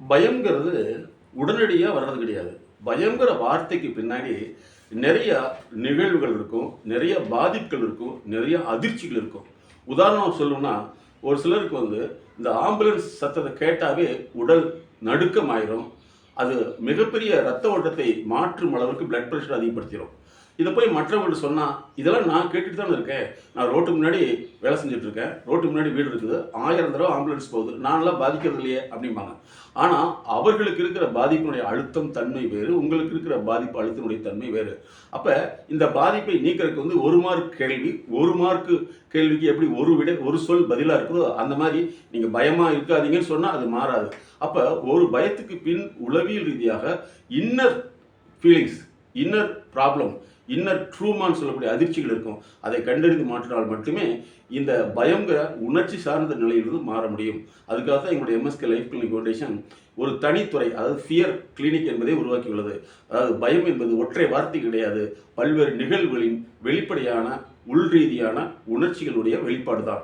பயம்ங்கிறது உடனடியாக வர்றது கிடையாது. பயங்கிற வார்த்தைக்கு பின்னாடி நிறைய நிகழ்வுகள் இருக்கும், நிறைய பாதிப்புகள் இருக்கும், நிறைய அதிர்ச்சிகள் இருக்கும். உதாரணம் சொல்லணும்னா, ஒரு சிலருக்கு இந்த ஆம்புலன்ஸ் சத்தத்தை கேட்டாவே உடல் நடுக்கமாயிரும். அது மிகப்பெரிய ரத்த ஓட்டத்தை மாற்றும் அளவுக்கு பிளட் ப்ரெஷர் அதிகப்படுத்திடும். இதை போய் மற்றவங்கள்ட்ட சொன்னால், இதெல்லாம் நான் கேட்டுட்டு தானே இருக்கேன், நான் ரோட்டுக்கு முன்னாடி வேலை செஞ்சுட்ருக்கேன், ரோட்டுக்கு முன்னாடி வீடு இருக்குது, 1000 தடவை ஆம்புலன்ஸ் போகுது, நான்லாம் பாதிக்கிறது இல்லையே அப்படிம்பாங்க. ஆனால் அவர்களுக்கு இருக்கிற பாதிப்பினுடைய அழுத்தம் தன்மை வேறு, உங்களுக்கு இருக்கிற பாதிப்பு அழுத்தினுடைய தன்மை வேறு. அப்போ இந்த பாதிப்பை நீக்கிறதுக்கு 1 மார்க் கேள்வி, 1 மார்க்கு கேள்விக்கு எப்படி ஒரு சொல் பதிலாக இருக்குதோ அந்த மாதிரி நீங்கள் பயமாக இருக்காதீங்கன்னு சொன்னால் அது மாறாது. அப்போ ஒரு பயத்துக்கு பின் உளவியல் ரீதியாக inner feelings, inner problem, inner ட்ரூமான்னு சொல்லக்கூடிய அதிர்ச்சிகள் இருக்கும். அதை கண்டறிந்து மாற்றினால் மட்டுமே இந்த பயங்கிற உணர்ச்சி சார்ந்த நிலையிலிருந்து மாற முடியும். அதுக்காக தான் எங்களுடைய எம்எஸ்கே லைஃப் கிளினிக் ஃபவுண்டேஷன் ஒரு தனித்துறை, அதாவது ஃபியர் கிளினிக் என்பதை உருவாக்கியுள்ளது. அதாவது பயம் என்பது ஒற்றை வார்த்தை கிடையாது, பல்வேறு நிகழ்வுகளின் வெளிப்படையான உள்ரீதியான உணர்ச்சிகளுடைய வெளிப்பாடு தான்.